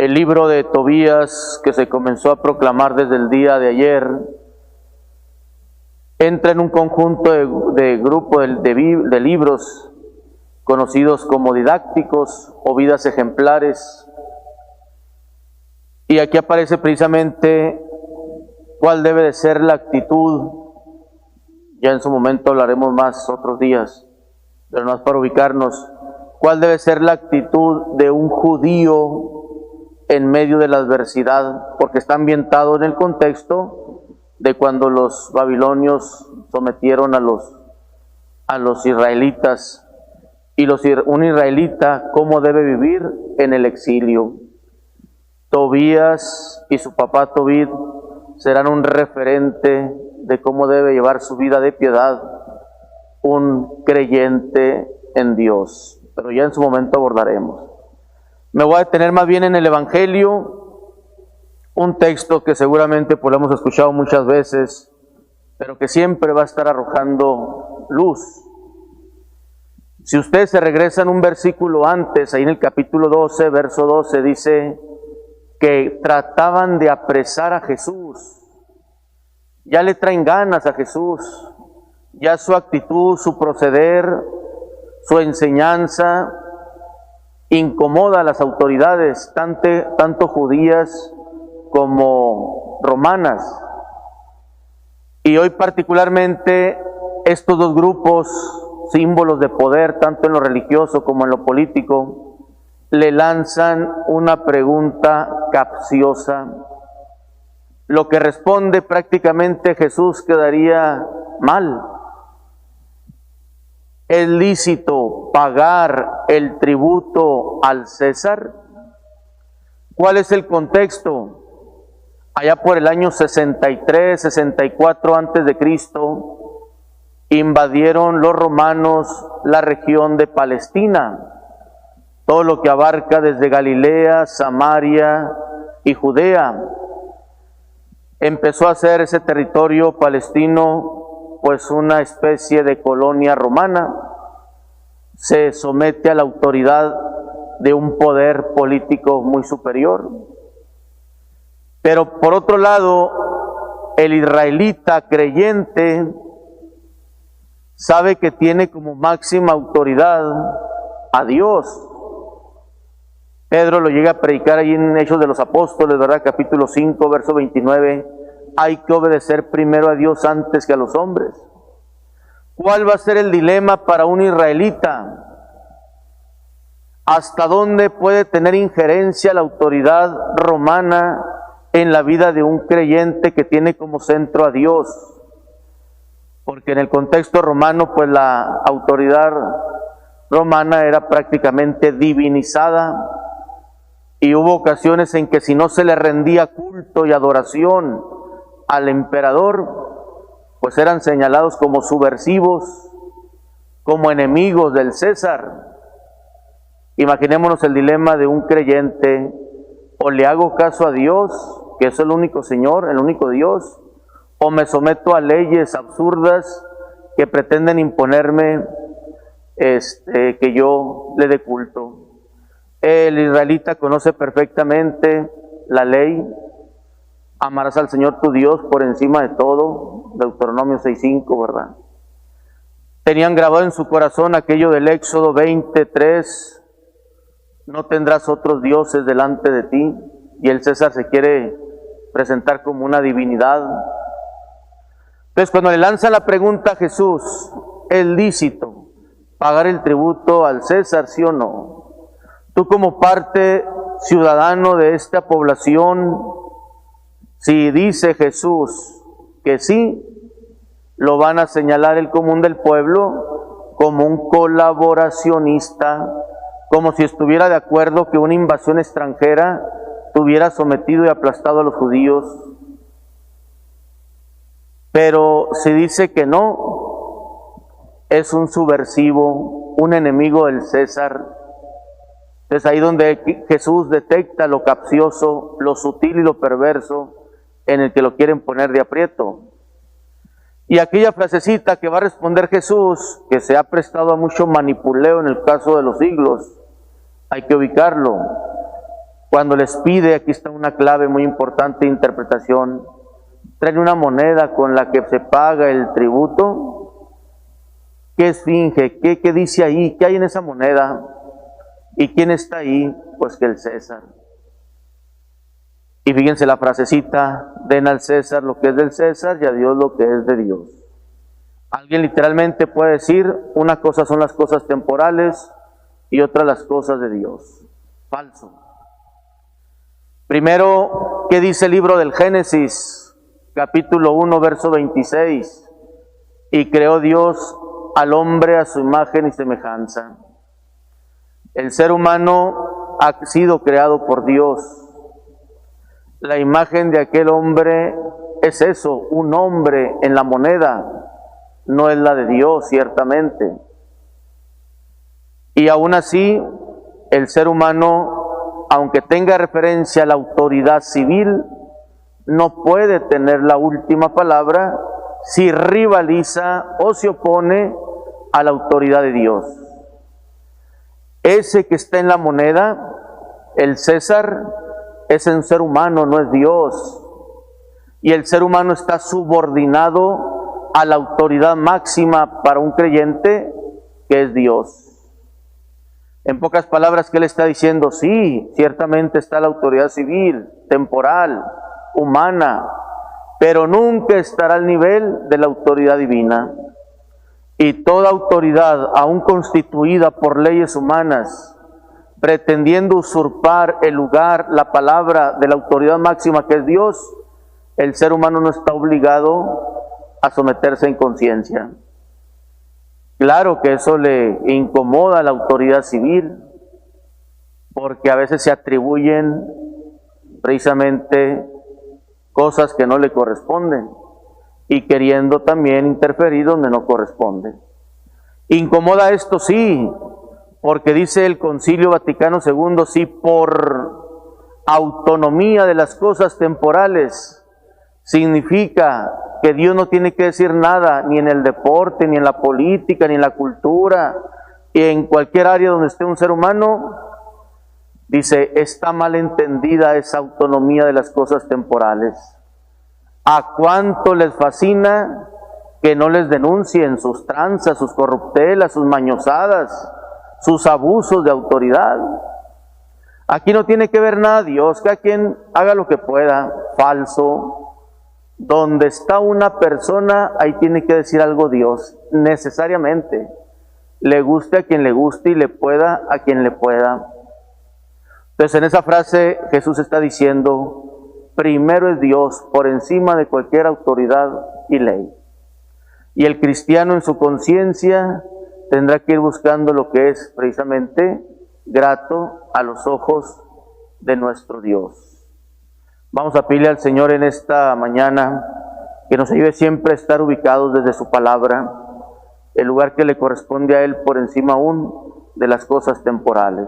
El libro de Tobías, que se comenzó a proclamar desde el día de ayer, entra en un conjunto de grupo de libros conocidos como didácticos o vidas ejemplares. Y aquí aparece precisamente cuál debe de ser la actitud. Ya en su momento hablaremos más otros días, pero no es para ubicarnos. ¿Cuál debe ser la actitud de un judío en medio de la adversidad? Porque está ambientado en el contexto de cuando los babilonios sometieron a los israelitas. Y un israelita, ¿cómo debe vivir en el exilio? Tobías y su papá Tobit serán un referente de cómo debe llevar su vida de piedad un creyente en Dios. Pero ya en su momento abordaremos. Me voy a detener más bien en el Evangelio, un texto que seguramente pues lo hemos escuchado muchas veces, pero que siempre va a estar arrojando luz. Si ustedes se regresan un versículo antes, ahí en el capítulo 12, verso 12, dice que trataban de apresar a Jesús. Ya le traen ganas a Jesús, ya su actitud, su proceder, su enseñanza incomoda a las autoridades, tanto judías como romanas. Y hoy particularmente estos dos grupos, símbolos de poder, tanto en lo religioso como en lo político, le lanzan una pregunta capciosa. Lo que responde prácticamente Jesús quedaría mal. ¿Es lícito pagar el tributo al César? ¿Cuál es el contexto? Allá por el año 63, 64 antes de Cristo, invadieron los romanos la región de Palestina, todo lo que abarca desde Galilea, Samaria y Judea. Empezó a ser ese territorio palestino pues una especie de colonia romana. Se somete a la autoridad de un poder político muy superior. Pero por otro lado, el israelita creyente sabe que tiene como máxima autoridad a Dios. Pedro lo llega a predicar ahí en Hechos de los Apóstoles, ¿verdad? Capítulo 5, verso 29. Hay que obedecer primero a Dios antes que a los hombres. ¿Cuál va a ser el dilema para un israelita? ¿Hasta dónde puede tener injerencia la autoridad romana en la vida de un creyente que tiene como centro a Dios? Porque en el contexto romano, pues la autoridad romana era prácticamente divinizada, y hubo ocasiones en que si no se le rendía culto y adoración al emperador, pues eran señalados como subversivos, como enemigos del César. Imaginémonos el dilema de un creyente: o le hago caso a Dios, que es el único Señor, el único Dios, o me someto a leyes absurdas que pretenden imponerme que yo le dé culto. El israelita conoce perfectamente la ley: amarás al Señor tu Dios por encima de todo, Deuteronomio 6:5, ¿verdad? Tenían grabado en su corazón aquello del Éxodo 23, no tendrás otros dioses delante de ti, y el César se quiere presentar como una divinidad. Entonces, cuando le lanzan la pregunta a Jesús, ¿es lícito pagar el tributo al César, sí o no? Tú, como parte ciudadano de esta población, si dice Jesús que sí, lo van a señalar el común del pueblo como un colaboracionista, como si estuviera de acuerdo que una invasión extranjera tuviera sometido y aplastado a los judíos. Pero si dice que no, es un subversivo, un enemigo del César. Es ahí donde Jesús detecta lo capcioso, lo sutil y lo perverso en el que lo quieren poner de aprieto. Y aquella frasecita que va a responder Jesús, que se ha prestado a mucho manipuleo en el caso de los siglos, hay que ubicarlo. cuando les pide, aquí está una clave muy importante de interpretación, traen una moneda con la que se paga el tributo. ¿Qué esfinge? ¿Qué dice ahí? ¿Qué hay en esa moneda? ¿Y quién está ahí? Pues que el César. Y fíjense la frasecita, den al César lo que es del César y a Dios lo que es de Dios. Alguien literalmente puede decir, una cosa son las cosas temporales y otra las cosas de Dios. Falso. Primero, ¿qué dice el libro del Génesis? Capítulo 1, verso 26. Y creó Dios al hombre a su imagen y semejanza. El ser humano ha sido creado por Dios. La imagen de aquel hombre es eso, un hombre en la moneda, no es la de Dios, ciertamente. Y aún así, el ser humano, aunque tenga referencia a la autoridad civil, no puede tener la última palabra si rivaliza o se opone a la autoridad de Dios. Ese que está en la moneda, el César, es un ser humano, no es Dios. Y el ser humano está subordinado a la autoridad máxima para un creyente, que es Dios. En pocas palabras, ¿qué le está diciendo? Sí, ciertamente está la autoridad civil, temporal, humana, pero nunca estará al nivel de la autoridad divina. Y toda autoridad, aún constituida por leyes humanas, pretendiendo usurpar el lugar, la palabra de la autoridad máxima que es Dios, el ser humano no está obligado a someterse en conciencia. Claro que eso le incomoda a la autoridad civil, porque a veces se atribuyen precisamente cosas que no le corresponden y queriendo también interferir donde no corresponde. Incomoda esto, sí, porque dice el Concilio Vaticano II, sí, por autonomía de las cosas temporales, significa que Dios no tiene que decir nada, ni en el deporte, ni en la política, ni en la cultura, y en cualquier área donde esté un ser humano. Dice, está mal entendida esa autonomía de las cosas temporales. ¿A cuánto les fascina que no les denuncien sus tranzas, sus corruptelas, sus mañosadas, sus abusos de autoridad? Aquí no tiene que ver nada Dios, cada quien haga lo que pueda. Falso. Donde está una persona, ahí tiene que decir algo Dios, necesariamente. Le guste a quien le guste y le pueda a quien le pueda. Entonces en esa frase Jesús está diciendo, primero es Dios por encima de cualquier autoridad y ley. Y el cristiano en su conciencia tendrá que ir buscando lo que es precisamente grato a los ojos de nuestro Dios. Vamos a pedirle al Señor en esta mañana que nos ayude siempre a estar ubicados desde su palabra, el lugar que le corresponde a Él por encima aún de las cosas temporales.